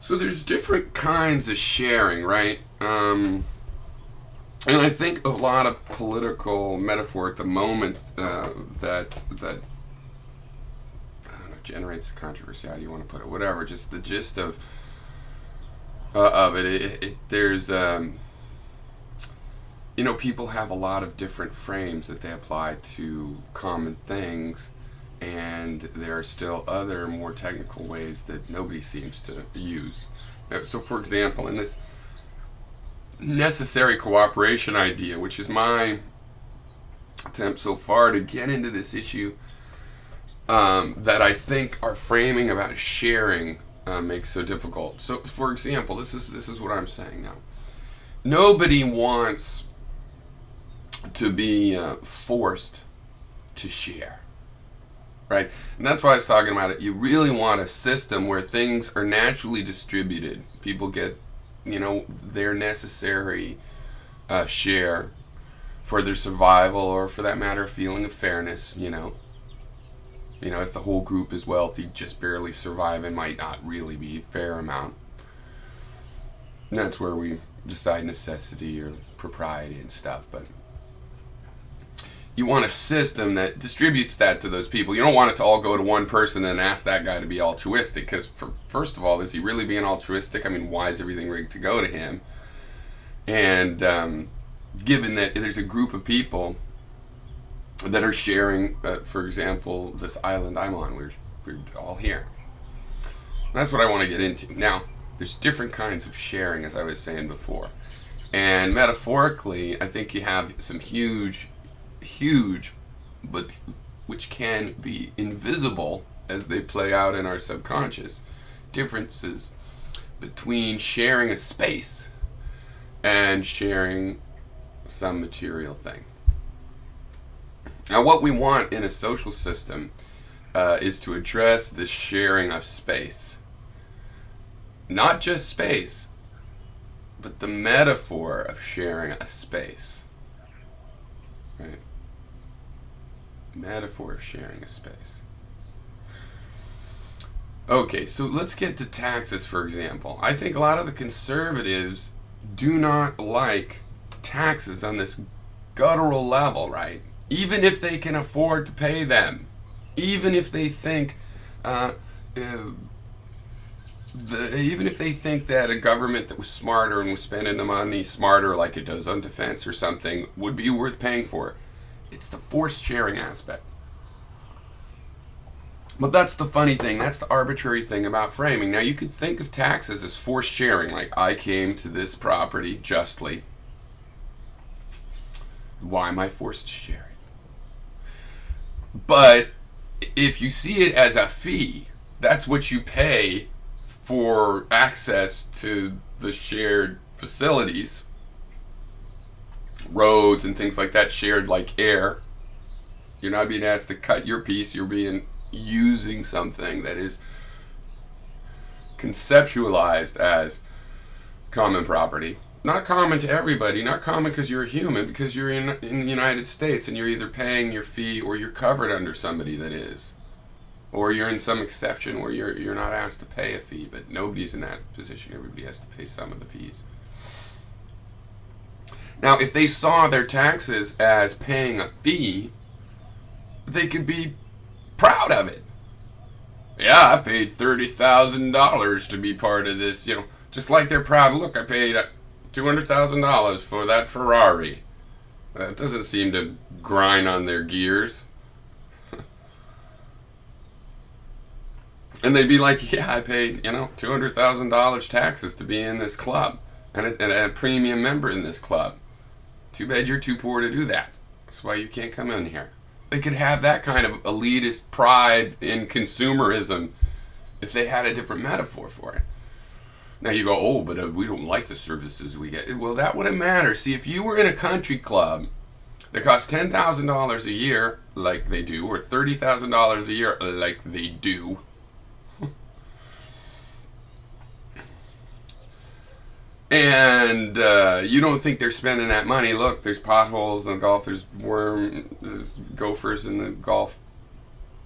So there's different kinds of sharing, right? And I think a lot of political metaphor at the moment that I don't know, generates controversy. How do you want to put it? Whatever. Just the gist of it. There's people have a lot of different frames that they apply to common things, and there are still other more technical ways that nobody seems to use. So, for example, in this necessary cooperation idea, which is my attempt so far to get into this issue, that I think our framing about sharing makes so difficult. So, for example, this is what I'm saying now. Nobody wants to be forced to share, right? And that's why I was talking about it. You really want a system where things are naturally distributed. People get, their necessary share for their survival, or for that matter, a feeling of fairness. If the whole group is wealthy, just barely surviving might not really be a fair amount. And that's where we decide necessity or propriety and stuff. But you want a system that distributes that to those people. You don't want it to all go to one person and ask that guy to be altruistic, because first of all, is he really being altruistic? I mean, why is everything rigged to go to him? And given that there's a group of people that are sharing, for example, this island I'm on, we're all here. That's what I want to get into. Now, there's different kinds of sharing, as I was saying before. And metaphorically, I think you have some huge, but which can be invisible as they play out in our subconscious, differences between sharing a space and sharing some material thing. Now, what we want in a social system is to address this sharing of space. Not just space, but the metaphor of sharing a space. Right? Metaphor of sharing a space. Okay, so let's get to taxes, for example. I think a lot of the conservatives do not like taxes on this guttural level, right? Even if they can afford to pay them. Even if they think even if they think that a government that was smarter and was spending the money smarter, like it does on defense or something, would be worth paying for. It's the forced sharing aspect. But that's the funny thing. That's the arbitrary thing about framing. Now, you could think of taxes as forced sharing, like I came to this property justly. Why am I forced to share it? But if you see it as a fee, that's what you pay for access to the shared facilities, roads and things like that, shared like air. You're not being asked to cut your piece, you're being using something that is conceptualized as common property. Not common to everybody, not common because you're a human, because you're in the United States and you're either paying your fee or you're covered under somebody that is. Or you're in some exception where you're not asked to pay a fee, but nobody's in that position. Everybody has to pay some of the fees. Now, if they saw their taxes as paying a fee, they could be proud of it. Yeah, I paid $30,000 to be part of this, just like they're proud. Look, I paid $200,000 for that Ferrari. That doesn't seem to grind on their gears. And they'd be like, yeah, I paid, $200,000 taxes to be in this club and a premium member in this club. Too bad you're too poor to do that. That's why you can't come in here. They could have that kind of elitist pride in consumerism if they had a different metaphor for it. Now you go, oh, but we don't like the services we get. Well, that wouldn't matter. See, if you were in a country club that costs $10,000 a year, like they do, or $30,000 a year, like they do, and you don't think they're spending that money. Look, there's potholes in the golf, there's gophers in the golf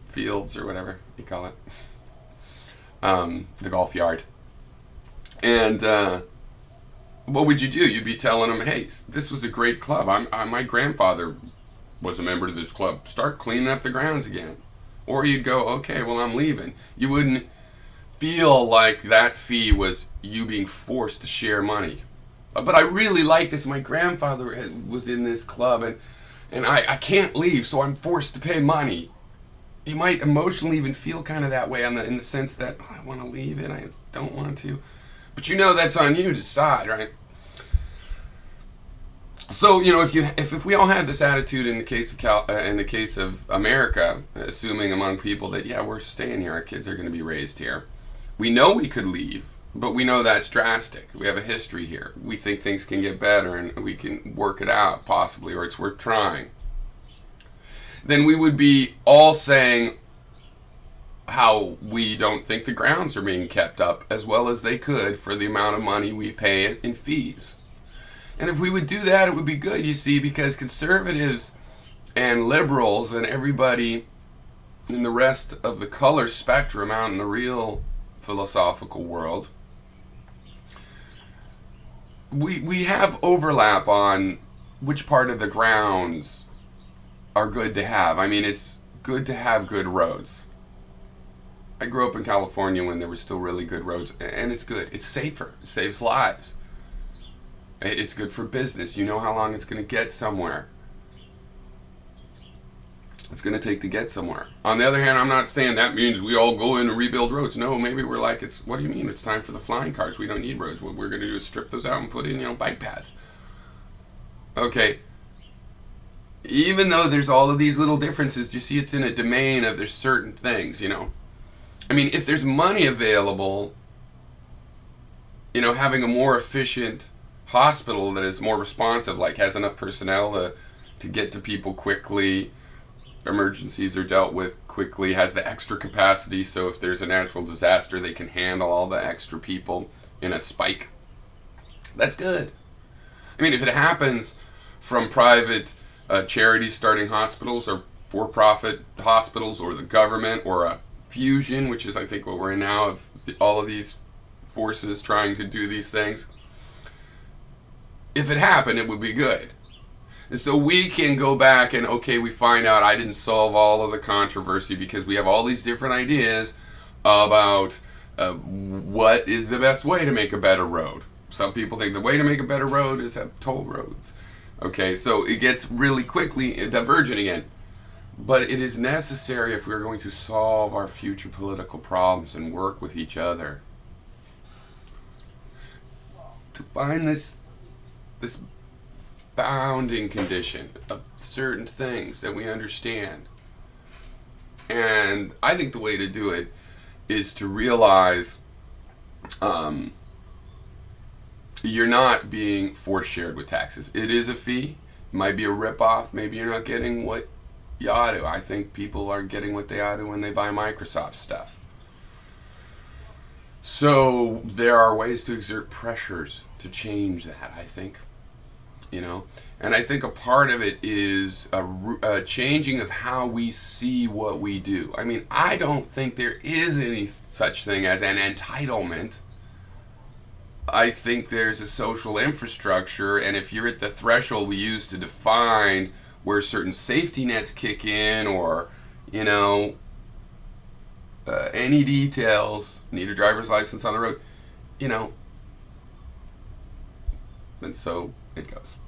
fields, or whatever you call it. The golf yard. And what would you do? You'd be telling them, hey, this was a great club. My grandfather was a member of this club. Start cleaning up the grounds again. Or you'd go, okay, well, I'm leaving. You wouldn't feel like that fee was you being forced to share money. But I really like this. My grandfather was in this club, and I can't leave, so I'm forced to pay money. You might emotionally even feel kind of that way in the sense that, oh, I want to leave it, I don't want to. But you know that's on you to decide, right? So, you know, if we all had this attitude in the case of America, assuming among people that, yeah, we're staying here, our kids are going to be raised here, we know we could leave, but we know that's drastic. We have a history here. We think things can get better and we can work it out, possibly, or it's worth trying. Then we would be all saying how we don't think the grounds are being kept up as well as they could for the amount of money we pay in fees. And if we would do that, it would be good, you see, because conservatives and liberals and everybody in the rest of the color spectrum out in the real philosophical world, we have overlap on which part of the grounds are good to have. I mean, it's good to have good roads. I grew up in California when there were still really good roads, and it's good. It's safer. It saves lives. It's good for business. You know how long it's going to get somewhere. It's going to take to get somewhere. On the other hand, I'm not saying that means we all go in and rebuild roads. No, maybe we're like, what do you mean? It's time for the flying cars. We don't need roads. What we're going to do is strip those out and put in, bike paths. Okay. Even though there's all of these little differences, you see it's in a domain of there's certain things, I mean, if there's money available, having a more efficient hospital that is more responsive, like has enough personnel to get to people quickly, emergencies are dealt with quickly, has the extra capacity, so if there's a natural disaster, they can handle all the extra people in a spike. That's good. I mean, if it happens from private charities starting hospitals or for-profit hospitals or the government or a fusion, which is I think what we're in now, of all of these forces trying to do these things, if it happened, it would be good. And so we can go back and, okay, we find out I didn't solve all of the controversy because we have all these different ideas about what is the best way to make a better road. Some people think the way to make a better road is have toll roads. Okay, so it gets really quickly divergent again. But it is necessary if we're going to solve our future political problems and work with each other to find this bounding condition of certain things that we understand. And I think the way to do it is to realize you're not being force shared with taxes. It is a fee. It might be a ripoff. Maybe you're not getting what you ought to. I think people are getting what they ought to when they buy Microsoft stuff. So there are ways to exert pressures to change that, I think. And I think a part of it is a changing of how we see what we do. I mean, I don't think there is any such thing as an entitlement. I think there's a social infrastructure, and if you're at the threshold we use to define where certain safety nets kick in, or, any details, need a driver's license on the road, and so it goes.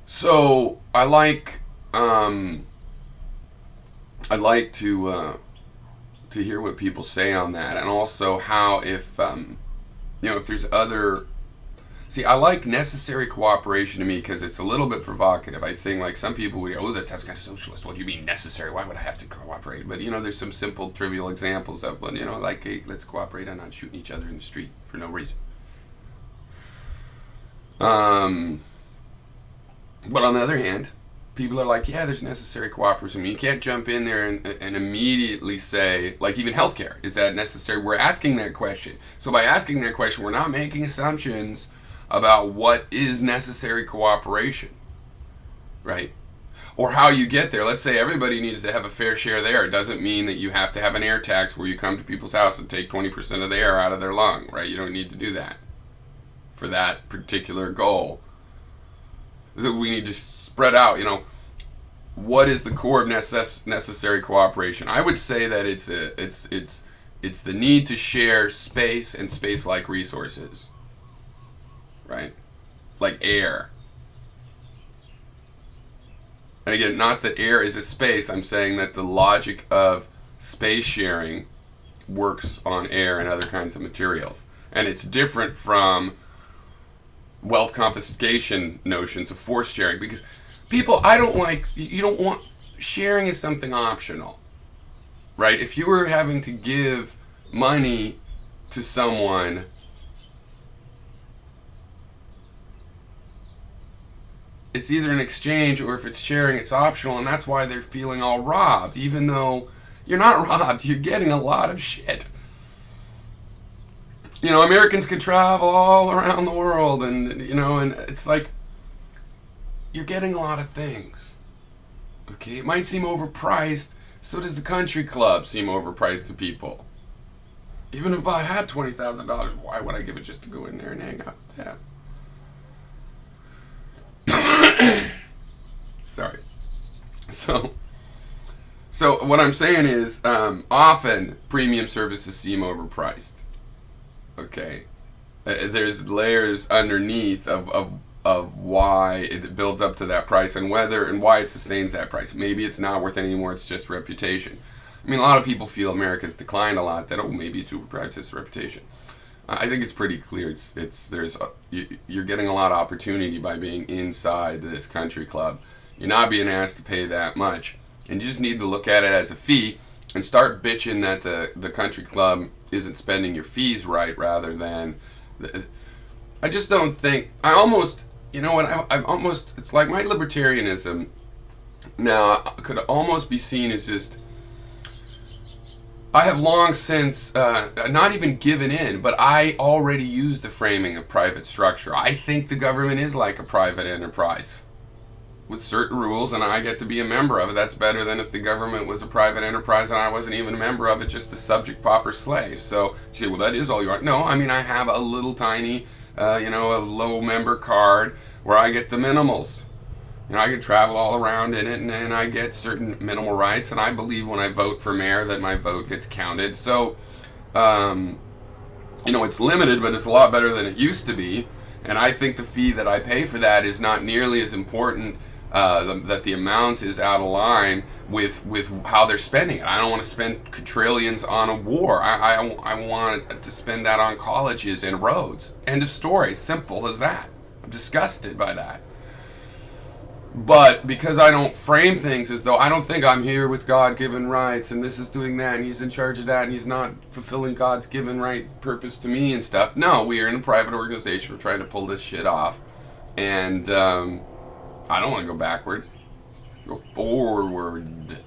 So I like to hear what people say on that, and also how if there's other. See, I like necessary cooperation to me because it's a little bit provocative. I think like some people would go, oh, that sounds kind of socialist. What do you mean necessary? Why would I have to cooperate? But there's some simple, trivial examples of, like, hey, let's cooperate on not shooting each other in the street for no reason. But on the other hand, people are like, yeah, there's necessary cooperation. You can't jump in there and immediately say, like even healthcare, is that necessary? We're asking that question. So by asking that question, we're not making assumptions about what is necessary cooperation, right? or how you get there. Let's say everybody needs to have a fair share there. It doesn't mean that you have to have an air tax where you come to people's house and take 20% of the air out of their lung, right? You don't need to do that for that particular goal. So we need to spread out, what is the core of necessary cooperation? I would say that it's the need to share space and space-like resources, right? Like air. And again, not that air is a space. I'm saying that the logic of space sharing works on air and other kinds of materials. And it's different from wealth confiscation notions of force sharing, because people, you don't want, sharing is something optional, right? If you were having to give money to someone, it's either an exchange, or if it's sharing, it's optional, and that's why they're feeling all robbed, even though you're not robbed, you're getting a lot of shit. Americans can travel all around the world, and it's like you're getting a lot of things. Okay, it might seem overpriced. So does the country club seem overpriced to people. Even if I had $20,000, why would I give it just to go in there and hang out with them? Sorry. So what I'm saying is, often premium services seem overpriced. Okay, there's layers underneath of why it builds up to that price, and why it sustains that price. Maybe it's not worth it anymore. It's just reputation. I mean, a lot of people feel America's declined a lot. That maybe it's overpriced, it's reputation. I think it's pretty clear. You're getting a lot of opportunity by being inside this country club. You're not being asked to pay that much, and you just need to look at it as a fee and start bitching that the country club isn't spending your fees right, rather than. I just don't think. I almost, I've almost. It's like my libertarianism now could almost be seen as just. I have long since not even given in, but I already use the framing of private structure. I think the government is like a private enterprise with certain rules, and I get to be a member of it. That's better than if the government was a private enterprise and I wasn't even a member of it, just a subject, pauper, slave. So you say, well, that is all you are. No, I mean, I have a little tiny, a low member card where I get the minimals. I can travel all around in it, and I get certain minimal rights, and I believe when I vote for mayor that my vote gets counted. So, it's limited, but it's a lot better than it used to be. And I think the fee that I pay for that is not nearly as important, that the amount is out of line with how they're spending it. I don't want to spend quadrillions on a war. I want to spend that on colleges and roads. End of story. Simple as that. I'm disgusted by that. But because I don't frame things as though I don't think I'm here with God-given rights and this is doing that and he's in charge of that and he's not fulfilling God's given right purpose to me and stuff. No, we are in a private organization. We're trying to pull this shit off. And I don't want to go backward. Go forward.